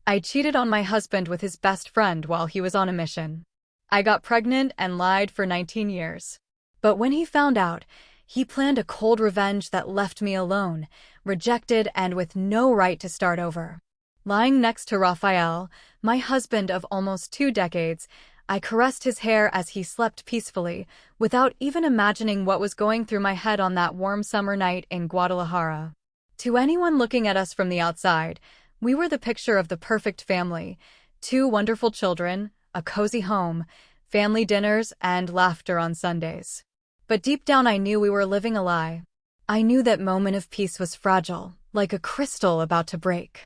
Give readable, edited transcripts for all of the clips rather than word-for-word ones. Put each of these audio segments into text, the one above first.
I cheated on my husband with his best friend while he was on a mission. I got pregnant and lied for 19 years. But when he found out, he planned a cold revenge that left me alone, rejected and with no right to start over. Lying next to Raphael, my husband of almost 2 decades, I caressed his hair as he slept peacefully, without even imagining what was going through my head on that warm summer night in Guadalajara. To anyone looking at us from the outside, we were the picture of the perfect family: 2 wonderful children, a cozy home, family dinners, and laughter on Sundays. But deep down I knew we were living a lie. I knew that moment of peace was fragile, like a crystal about to break.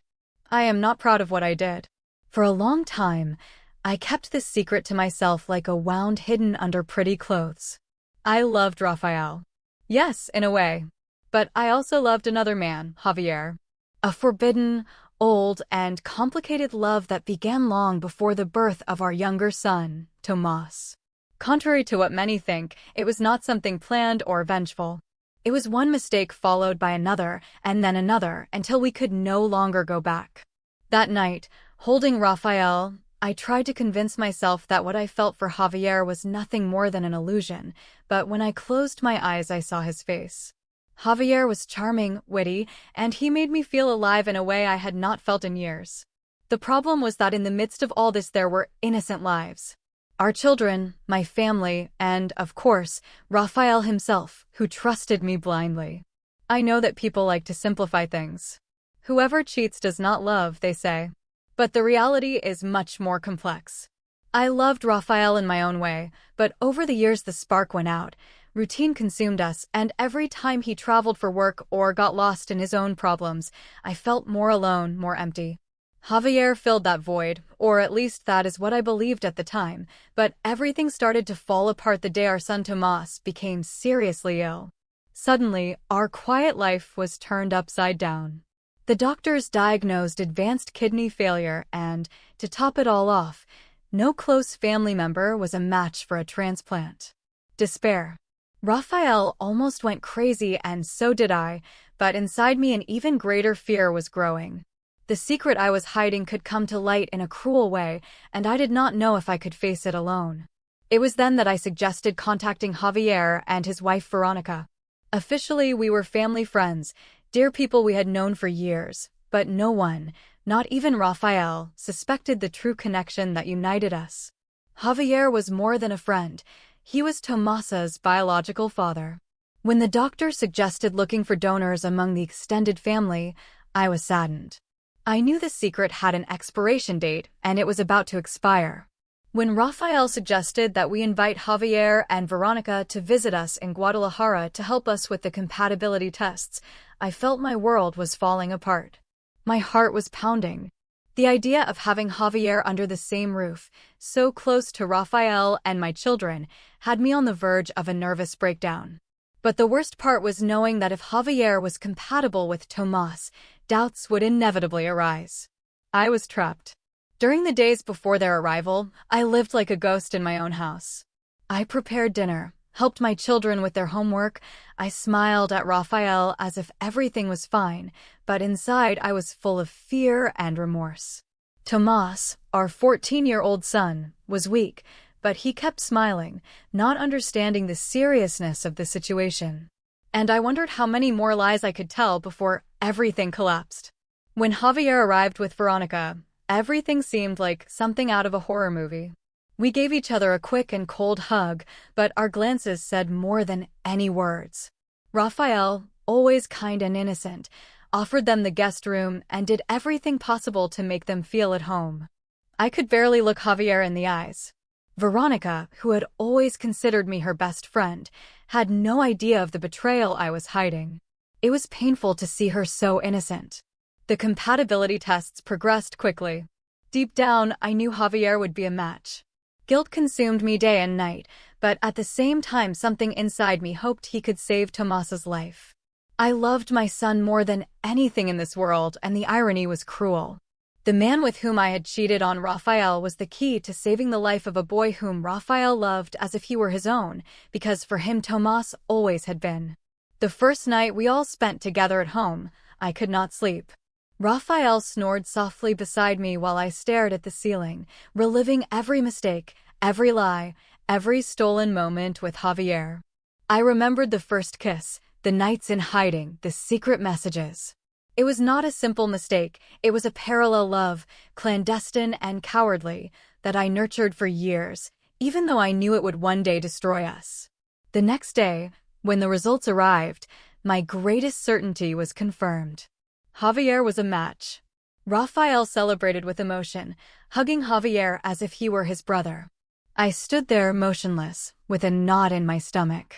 I am not proud of what I did. For a long time, I kept this secret to myself like a wound hidden under pretty clothes. I loved Raphael. Yes, in a way. But I also loved another man, Javier. A forbidden, old, and complicated love that began long before the birth of our younger son, Tomas. Contrary to what many think, it was not something planned or vengeful. It was one mistake followed by another, and then another, until we could no longer go back. That night, holding Raphael, I tried to convince myself that what I felt for Javier was nothing more than an illusion, but when I closed my eyes I saw his face. Javier was charming, witty, and he made me feel alive in a way I had not felt in years. The problem was that in the midst of all this there were innocent lives. Our children, my family, and, of course, Raphael himself, who trusted me blindly. I know that people like to simplify things. Whoever cheats does not love, they say. But the reality is much more complex. I loved Raphael in my own way, but over the years the spark went out. Routine consumed us, and every time he traveled for work or got lost in his own problems, I felt more alone, more empty. Javier filled that void, or at least that is what I believed at the time, but everything started to fall apart the day our son Tomas became seriously ill. Suddenly, our quiet life was turned upside down. The doctors diagnosed advanced kidney failure and, to top it all off, no close family member was a match for a transplant. Despair. Raphael almost went crazy, and so did I, but inside me an even greater fear was growing. The secret I was hiding could come to light in a cruel way, and I did not know if I could face it alone. It was then that I suggested contacting Javier and his wife Veronica. Officially, we were family friends, dear people we had known for years, but no one, not even Raphael, suspected the true connection that united us. Javier was more than a friend. He was Tomas's biological father. When the doctor suggested looking for donors among the extended family, I was saddened. I knew the secret had an expiration date, and it was about to expire. When Raphael suggested that we invite Javier and Veronica to visit us in Guadalajara to help us with the compatibility tests, I felt my world was falling apart. My heart was pounding. The idea of having Javier under the same roof, so close to Raphael and my children, had me on the verge of a nervous breakdown. But the worst part was knowing that if Javier was compatible with Tomas, doubts would inevitably arise. I was trapped. During the days before their arrival, I lived like a ghost in my own house. I prepared dinner, helped my children with their homework. I smiled at Raphael as if everything was fine, but inside I was full of fear and remorse. Tomas, our 14-year-old son, was weak, but he kept smiling, not understanding the seriousness of the situation. And I wondered how many more lies I could tell before everything collapsed. When Javier arrived with Veronica, everything seemed like something out of a horror movie. We gave each other a quick and cold hug, but our glances said more than any words. Raphael, always kind and innocent, offered them the guest room and did everything possible to make them feel at home. I could barely look Javier in the eyes. Veronica, who had always considered me her best friend, had no idea of the betrayal I was hiding. It was painful to see her so innocent. The compatibility tests progressed quickly. Deep down, I knew Javier would be a match. Guilt consumed me day and night, but at the same time something inside me hoped he could save Tomas's life. I loved my son more than anything in this world, and the irony was cruel. The man with whom I had cheated on Raphael was the key to saving the life of a boy whom Raphael loved as if he were his own, because for him Tomas always had been. The first night we all spent together at home, I could not sleep. Raphael snored softly beside me while I stared at the ceiling, reliving every mistake, every lie, every stolen moment with Javier. I remembered the first kiss, the nights in hiding, the secret messages. It was not a simple mistake, it was a parallel love, clandestine and cowardly, that I nurtured for years, even though I knew it would one day destroy us. The next day, when the results arrived, my greatest certainty was confirmed. Javier was a match. Raphael celebrated with emotion, hugging Javier as if he were his brother. I stood there motionless, with a knot in my stomach.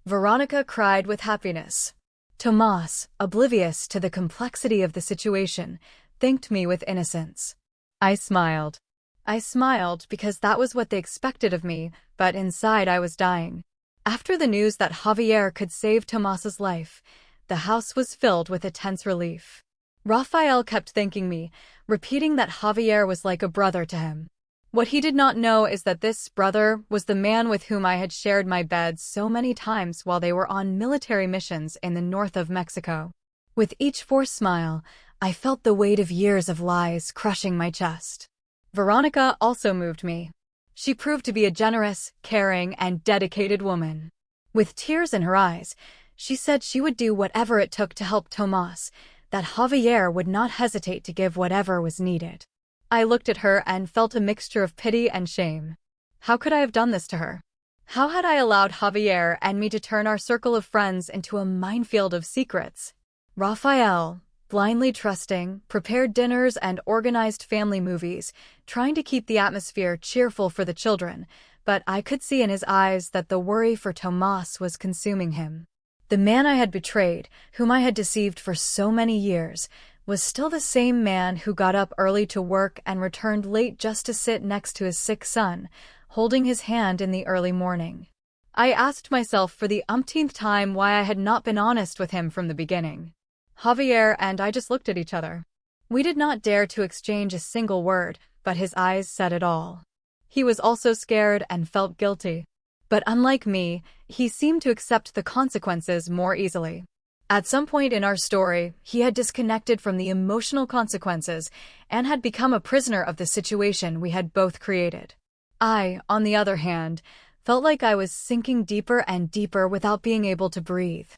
Veronica cried with happiness. Tomas, oblivious to the complexity of the situation, thanked me with innocence. I smiled. I smiled because that was what they expected of me, but inside I was dying. After the news that Javier could save Tomas's life, the house was filled with a tense relief. Raphael kept thanking me, repeating that Javier was like a brother to him. What he did not know is that this brother was the man with whom I had shared my bed so many times while they were on military missions in the north of Mexico. With each forced smile, I felt the weight of years of lies crushing my chest. Veronica also moved me. She proved to be a generous, caring, and dedicated woman. With tears in her eyes, she said she would do whatever it took to help Tomas, that Javier would not hesitate to give whatever was needed. I looked at her and felt a mixture of pity and shame. How could I have done this to her? How had I allowed Javier and me to turn our circle of friends into a minefield of secrets? Raphael, blindly trusting, prepared dinners and organized family movies, trying to keep the atmosphere cheerful for the children, but I could see in his eyes that the worry for Tomas was consuming him. The man I had betrayed, whom I had deceived for so many years, was still the same man who got up early to work and returned late just to sit next to his sick son, holding his hand in the early morning. I asked myself for the umpteenth time why I had not been honest with him from the beginning. Javier and I just looked at each other. We did not dare to exchange a single word, but his eyes said it all. He was also scared and felt guilty. But unlike me, he seemed to accept the consequences more easily. At some point in our story, he had disconnected from the emotional consequences and had become a prisoner of the situation we had both created. I, on the other hand, felt like I was sinking deeper and deeper without being able to breathe.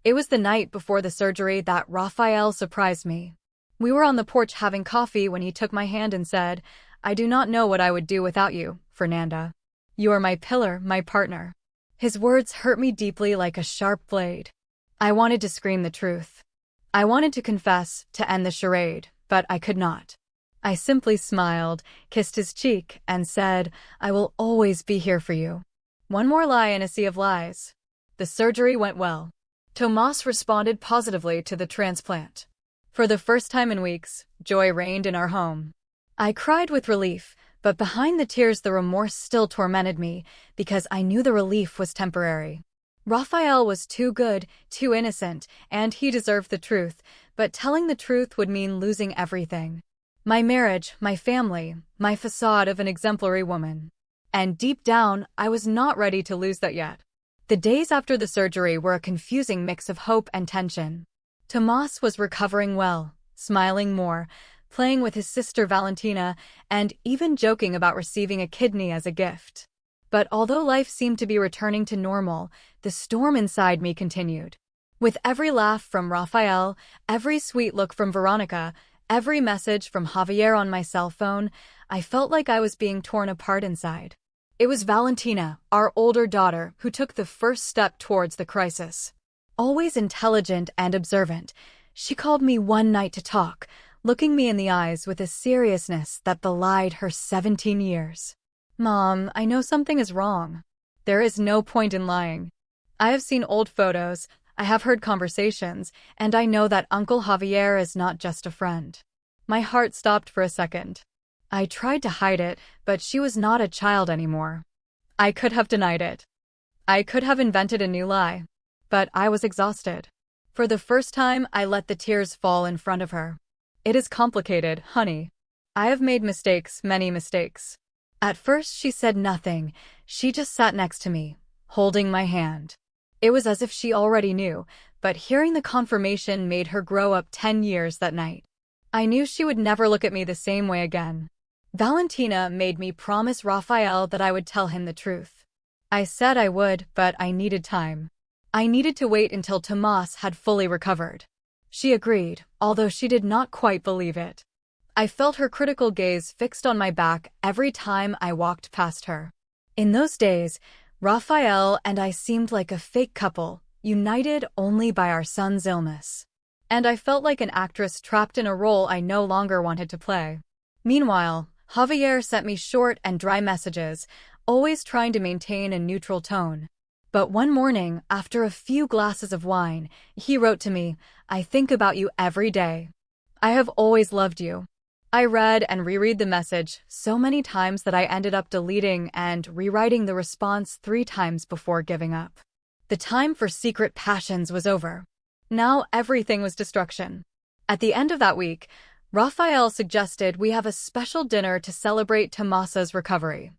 It was the night before the surgery that Raphael surprised me. We were on the porch having coffee when he took my hand and said, "I do not know what I would do without you, Fernanda. You are my pillar, my partner." His words hurt me deeply like a sharp blade. I wanted to scream the truth. I wanted to confess, to end the charade, but I could not. I simply smiled, kissed his cheek, and said, "I will always be here for you." One more lie in a sea of lies. The surgery went well. Tomas responded positively to the transplant. For the first time in weeks, joy reigned in our home. I cried with relief, but behind the tears the remorse still tormented me, because I knew the relief was temporary. Raphael was too good, too innocent, and he deserved the truth, but telling the truth would mean losing everything. My marriage, my family, my facade of an exemplary woman. And deep down, I was not ready to lose that yet. The days after the surgery were a confusing mix of hope and tension. Tomas was recovering well, smiling more, playing with his sister Valentina, and even joking about receiving a kidney as a gift. But although life seemed to be returning to normal, the storm inside me continued. With every laugh from Raphael, every sweet look from Veronica, every message from Javier on my cell phone, I felt like I was being torn apart inside. It was Valentina, our older daughter, who took the first step towards the crisis. Always intelligent and observant, she called me one night to talk, looking me in the eyes with a seriousness that belied her 17 years. "Mom, I know something is wrong. There is no point in lying. I have seen old photos, I have heard conversations, and I know that Uncle Javier is not just a friend." My heart stopped for a second. I tried to hide it, but she was not a child anymore. I could have denied it. I could have invented a new lie. But I was exhausted. For the first time, I let the tears fall in front of her. "It is complicated, honey. I have made mistakes, many mistakes." At first she said nothing, she just sat next to me, holding my hand. It was as if she already knew, but hearing the confirmation made her grow up 10 years that night. I knew she would never look at me the same way again. Valentina made me promise Raphael that I would tell him the truth. I said I would, but I needed time. I needed to wait until Tomas had fully recovered. She agreed, although she did not quite believe it. I felt her critical gaze fixed on my back every time I walked past her. In those days, Raphael and I seemed like a fake couple, united only by our son's illness. And I felt like an actress trapped in a role I no longer wanted to play. Meanwhile, Javier sent me short and dry messages, always trying to maintain a neutral tone. But one morning, after a few glasses of wine, he wrote to me, "I think about you every day. I have always loved you." I read and reread the message so many times that I ended up deleting and rewriting the response 3 times before giving up. The time for secret passions was over. Now everything was destruction. At the end of that week, Raphael suggested we have a special dinner to celebrate Tomasa's recovery.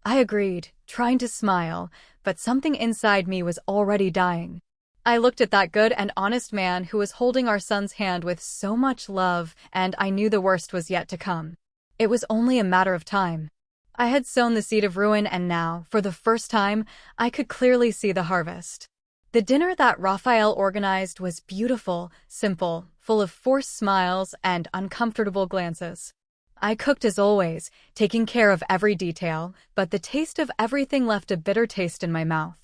I agreed, trying to smile, but something inside me was already dying. I looked at that good and honest man who was holding our son's hand with so much love, and I knew the worst was yet to come. It was only a matter of time. I had sown the seed of ruin, and now, for the first time, I could clearly see the harvest. The dinner that Raphael organized was beautiful, simple, full of forced smiles and uncomfortable glances. I cooked as always, taking care of every detail, but the taste of everything left a bitter taste in my mouth.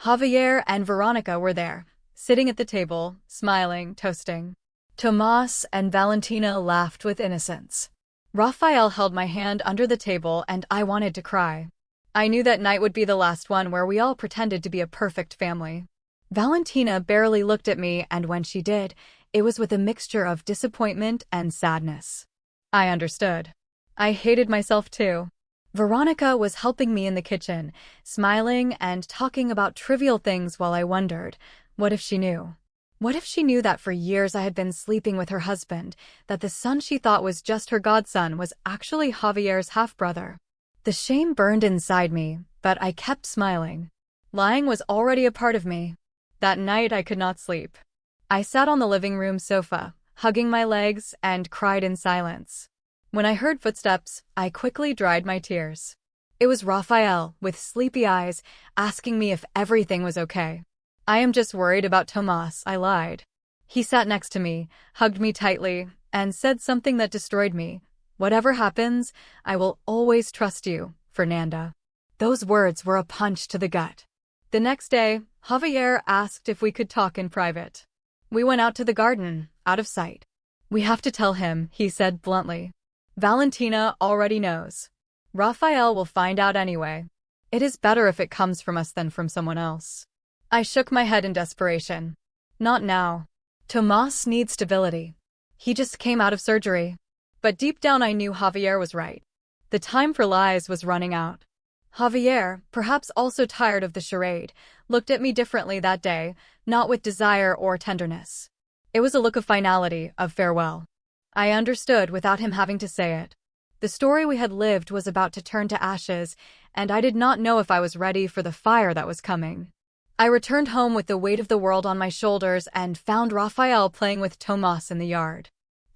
Javier and Veronica were there, sitting at the table, smiling, toasting. Tomas and Valentina laughed with innocence. Raphael held my hand under the table, and I wanted to cry. I knew that night would be the last one where we all pretended to be a perfect family. Valentina barely looked at me, and when she did, it was with a mixture of disappointment and sadness. I understood. I hated myself too. Veronica was helping me in the kitchen, smiling and talking about trivial things while I wondered, what if she knew? What if she knew that for years I had been sleeping with her husband, that the son she thought was just her godson was actually Javier's half-brother? The shame burned inside me, but I kept smiling. Lying was already a part of me. That night I could not sleep. I sat on the living room sofa, hugging my legs, and cried in silence. When I heard footsteps, I quickly dried my tears. It was Raphael, with sleepy eyes, asking me if everything was okay. "I am just worried about Tomas," I lied. He sat next to me, hugged me tightly, and said something that destroyed me. "Whatever happens, I will always trust you, Fernanda." Those words were a punch to the gut. The next day, Javier asked if we could talk in private. We went out to the garden, out of sight. "We have to tell him," he said bluntly. "Valentina already knows. Raphael will find out anyway. It is better if it comes from us than from someone else." I shook my head in desperation. "Not now. Tomas needs stability. He just came out of surgery." But deep down I knew Javier was right. The time for lies was running out. Javier, perhaps also tired of the charade, looked at me differently that day, not with desire or tenderness. It was a look of finality, of farewell. I understood without him having to say it. The story we had lived was about to turn to ashes, and I did not know if I was ready for the fire that was coming. I returned home with the weight of the world on my shoulders and found Raphael playing with Tomas in the yard.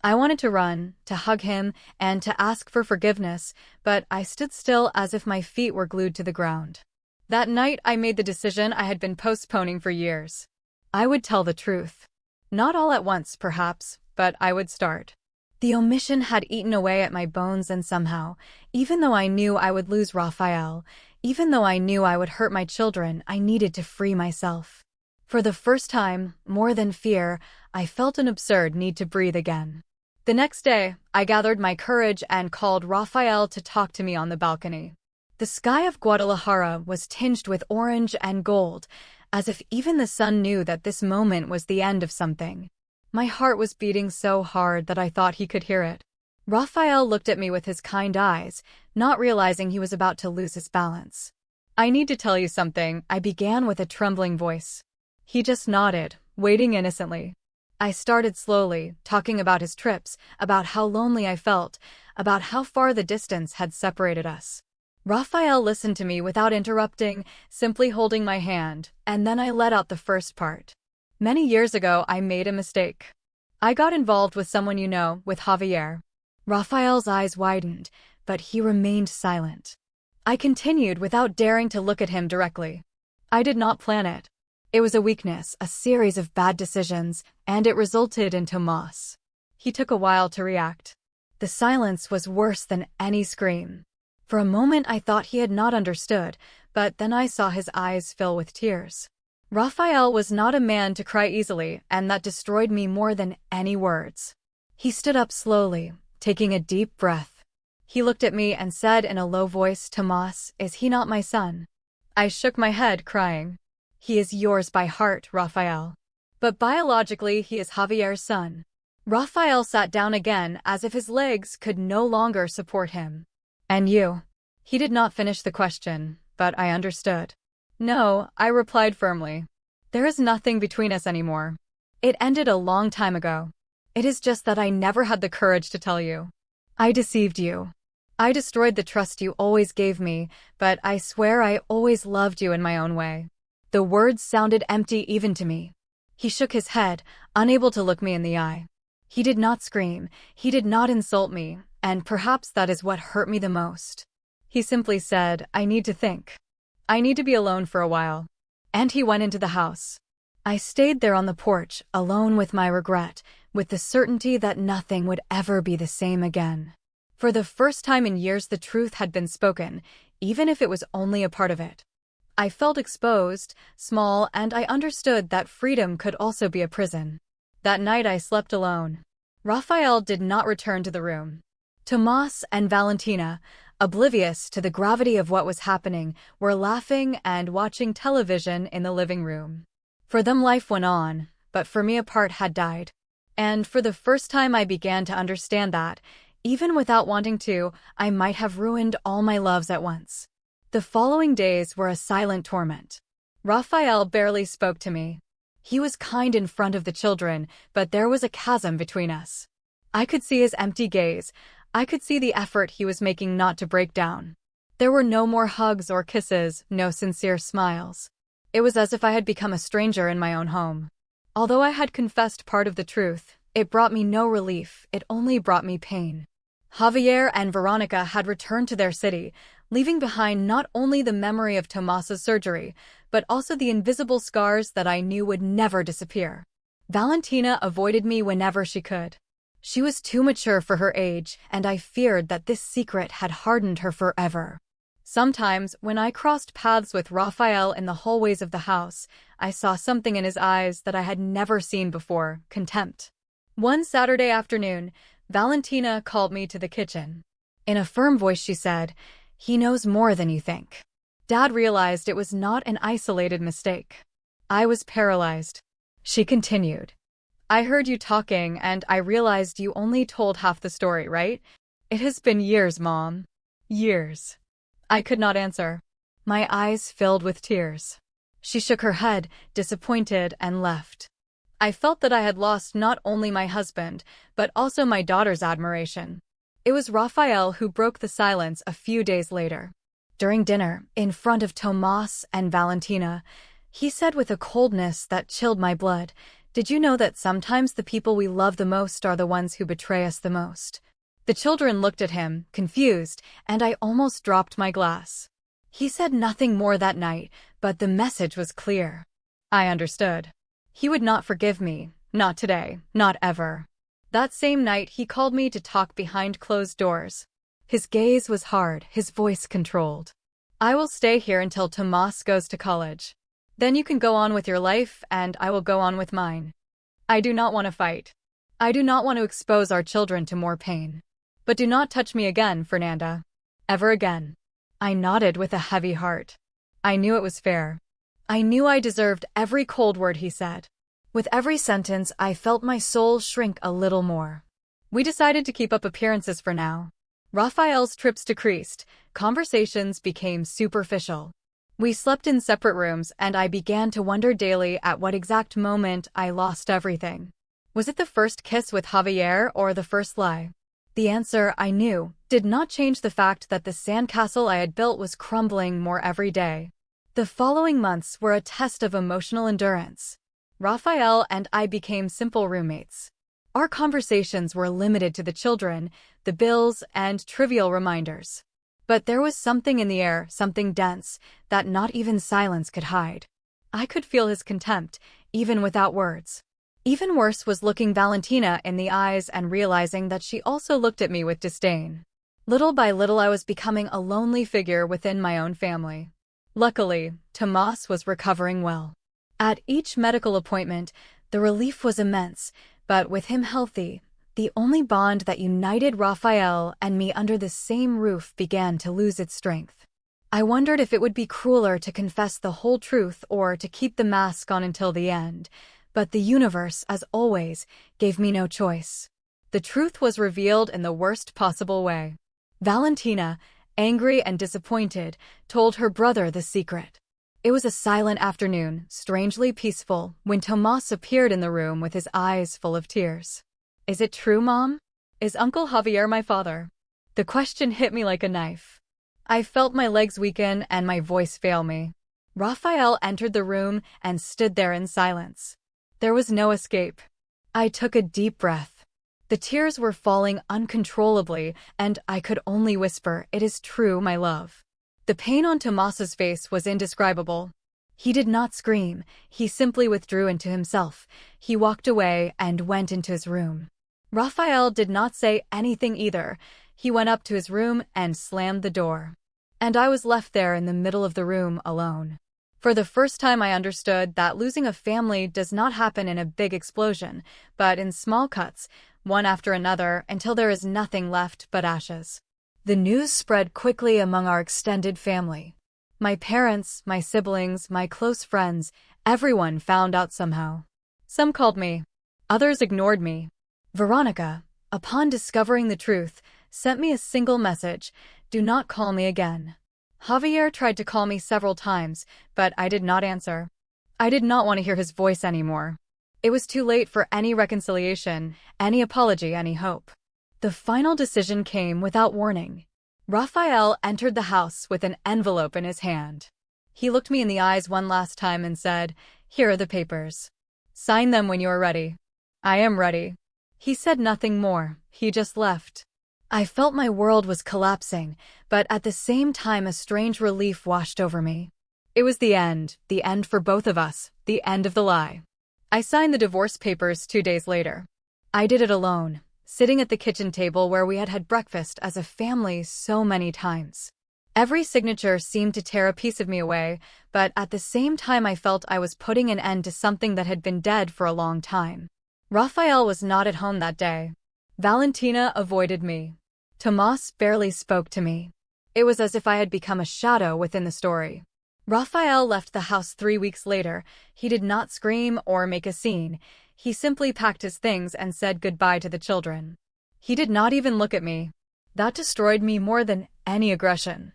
I wanted to run, to hug him, and to ask for forgiveness, but I stood still as if my feet were glued to the ground. That night I made the decision I had been postponing for years. I would tell the truth. Not all at once, perhaps, but I would start. The omission had eaten away at my bones, and somehow, even though I knew I would lose Raphael, even though I knew I would hurt my children, I needed to free myself. For the first time, more than fear, I felt an absurd need to breathe again. The next day, I gathered my courage and called Raphael to talk to me on the balcony. The sky of Guadalajara was tinged with orange and gold, as if even the sun knew that this moment was the end of something. My heart was beating so hard that I thought he could hear it. Raphael looked at me with his kind eyes, not realizing he was about to lose his balance. "I need to tell you something," I began with a trembling voice. He just nodded, waiting innocently. I started slowly, talking about his trips, about how lonely I felt, about how far the distance had separated us. Raphael listened to me without interrupting, simply holding my hand, and then I let out the first part. "Many years ago I made a mistake. I got involved with someone you know, with Javier. Raphael's eyes widened, but he remained silent. I continued without daring to look at him directly. I did not plan it. It was a weakness, a series of bad decisions, and it resulted in Tomas. He took a while to react. The silence was worse than any scream. For a moment I thought he had not understood, but then I saw his eyes fill with tears. Raphael was not a man to cry easily, and that destroyed me more than any words. He stood up slowly, taking a deep breath. He looked at me and said in a low voice, "Tomas, is he not my son?" I shook my head, crying. "He is yours by heart, Raphael. But biologically he is Javier's son." Raphael sat down again as if his legs could no longer support him. "And you?" He did not finish the question, but I understood. "No," I replied firmly. "There is nothing between us anymore. It ended a long time ago. It is just that I never had the courage to tell you. I deceived you. I destroyed the trust you always gave me, but I swear I always loved you in my own way." The words sounded empty even to me. He shook his head, unable to look me in the eye. He did not scream, he did not insult me, and perhaps that is what hurt me the most. He simply said, "I need to think. I need to be alone for a while." And he went into the house. I stayed there on the porch, alone with my regret, with the certainty that nothing would ever be the same again. For the first time in years the truth had been spoken, even if it was only a part of it. I felt exposed, small, and I understood that freedom could also be a prison. That night I slept alone. Raphael did not return to the room. Tomas and Valentina, oblivious to the gravity of what was happening, were laughing and watching television in the living room. For them life went on, but for me a part had died. And for the first time I began to understand that, even without wanting to, I might have ruined all my loves at once. The following days were a silent torment. Raphael barely spoke to me. He was kind in front of the children, but there was a chasm between us. I could see his empty gaze. I could see the effort he was making not to break down. There were no more hugs or kisses, no sincere smiles. It was as if I had become a stranger in my own home. Although I had confessed part of the truth, it brought me no relief, it only brought me pain. Javier and Veronica had returned to their city, leaving behind not only the memory of Tomas's surgery, but also the invisible scars that I knew would never disappear. Valentina avoided me whenever she could. She was too mature for her age, and I feared that this secret had hardened her forever. Sometimes, when I crossed paths with Raphael in the hallways of the house, I saw something in his eyes that I had never seen before: contempt. One Saturday afternoon, Valentina called me to the kitchen. In a firm voice she said, "He knows more than you think." Dad realized it was not an isolated mistake. I was paralyzed. She continued, "I heard you talking and I realized you only told half the story, right? It has been years, Mom. Years." I could not answer. My eyes filled with tears. She shook her head, disappointed, and left. I felt that I had lost not only my husband, but also my daughter's admiration. It was Raphael who broke the silence a few days later. During dinner, in front of Tomas and Valentina, he said with a coldness that chilled my blood, "Did you know that sometimes the people we love the most are the ones who betray us the most?" The children looked at him, confused, and I almost dropped my glass. He said nothing more that night, but the message was clear. I understood. He would not forgive me, not today, not ever. That same night he called me to talk behind closed doors. His gaze was hard, his voice controlled. "I will stay here until Tomas goes to college. Then you can go on with your life and I will go on with mine. I do not want to fight. I do not want to expose our children to more pain. But do not touch me again, Fernanda. Ever again." I nodded with a heavy heart. I knew it was fair. I knew I deserved every cold word he said. With every sentence, I felt my soul shrink a little more. We decided to keep up appearances for now. Raphael's trips decreased, conversations became superficial. We slept in separate rooms, and I began to wonder daily at what exact moment I lost everything. Was it the first kiss with Javier or the first lie? The answer, I knew, did not change the fact that the sandcastle I had built was crumbling more every day. The following months were a test of emotional endurance. Raphael and I became simple roommates. Our conversations were limited to the children, the bills, and trivial reminders. But there was something in the air, something dense, that not even silence could hide. I could feel his contempt, even without words. Even worse was looking Valentina in the eyes and realizing that she also looked at me with disdain. Little by little I was becoming a lonely figure within my own family. Luckily, Tomas was recovering well. At each medical appointment, the relief was immense, but with him healthy, the only bond that united Raphael and me under the same roof began to lose its strength. I wondered if it would be crueler to confess the whole truth or to keep the mask on until the end, but the universe, as always, gave me no choice. The truth was revealed in the worst possible way. Valentina, angry and disappointed, told her brother the secret. It was a silent afternoon, strangely peaceful, when Tomas appeared in the room with his eyes full of tears. "Is it true, Mom? Is Uncle Javier my father?" The question hit me like a knife. I felt my legs weaken and my voice fail me. Raphael entered the room and stood there in silence. There was no escape. I took a deep breath. The tears were falling uncontrollably, and I could only whisper, "It is true, my love." The pain on Tomas's face was indescribable. He did not scream, he simply withdrew into himself. He walked away and went into his room. Raphael did not say anything either. He went up to his room and slammed the door. And I was left there in the middle of the room alone. For the first time I understood that losing a family does not happen in a big explosion, but in small cuts, one after another, until there is nothing left but ashes. The news spread quickly among our extended family. My parents, my siblings, my close friends, everyone found out somehow. Some called me. Others ignored me. Veronica, upon discovering the truth, sent me a single message: "Do not call me again." Javier tried to call me several times, but I did not answer. I did not want to hear his voice anymore. It was too late for any reconciliation, any apology, any hope. The final decision came without warning. Raphael entered the house with an envelope in his hand. He looked me in the eyes one last time and said, "Here are the papers. Sign them when you are ready." "I am ready." He said nothing more. He just left. I felt my world was collapsing, but at the same time a strange relief washed over me. It was the end for both of us, the end of the lie. I signed the divorce papers 2 days later. I did it alone, sitting at the kitchen table where we had had breakfast as a family so many times. Every signature seemed to tear a piece of me away, but at the same time I felt I was putting an end to something that had been dead for a long time. Raphael was not at home that day. Valentina avoided me. Tomas barely spoke to me. It was as if I had become a shadow within the story. Raphael left the house 3 weeks later. He did not scream or make a scene. He simply packed his things and said goodbye to the children. He did not even look at me. That destroyed me more than any aggression.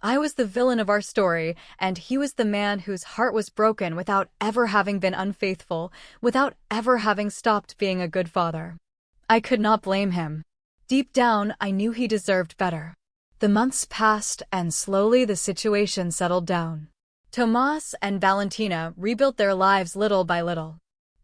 I was the villain of our story, and he was the man whose heart was broken without ever having been unfaithful, without ever having stopped being a good father. I could not blame him. Deep down, I knew he deserved better. The months passed, and slowly the situation settled down. Tomas and Valentina rebuilt their lives little by little.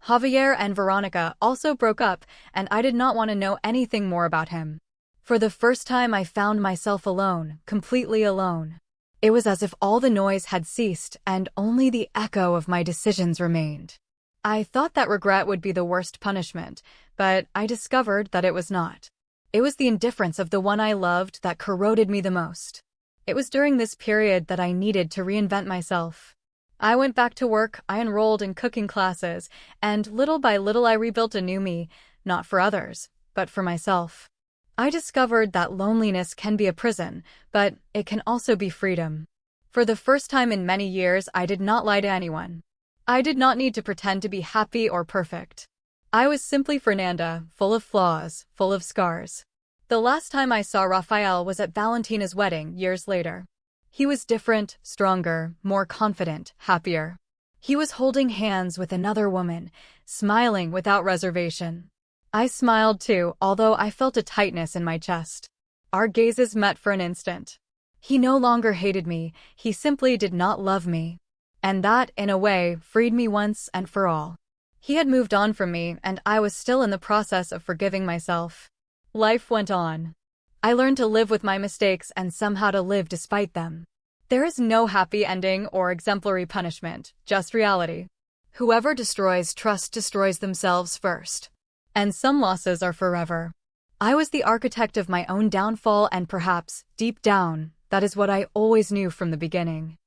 Javier and Veronica also broke up, and I did not want to know anything more about him. For the first time I found myself alone, completely alone. It was as if all the noise had ceased and only the echo of my decisions remained. I thought that regret would be the worst punishment, but I discovered that it was not. It was the indifference of the one I loved that corroded me the most. It was during this period that I needed to reinvent myself. I went back to work, I enrolled in cooking classes, and little by little I rebuilt a new me, not for others, but for myself. I discovered that loneliness can be a prison, but it can also be freedom. For the first time in many years, I did not lie to anyone. I did not need to pretend to be happy or perfect. I was simply Fernanda, full of flaws, full of scars. The last time I saw Raphael was at Valentina's wedding years later. He was different, stronger, more confident, happier. He was holding hands with another woman, smiling without reservation. I smiled too, although I felt a tightness in my chest. Our gazes met for an instant. He no longer hated me, he simply did not love me. And that, in a way, freed me once and for all. He had moved on from me, and I was still in the process of forgiving myself. Life went on. I learned to live with my mistakes and somehow to live despite them. There is no happy ending or exemplary punishment, just reality. Whoever destroys trust destroys themselves first. And some losses are forever. I was the architect of my own downfall, and perhaps, deep down, that is what I always knew from the beginning.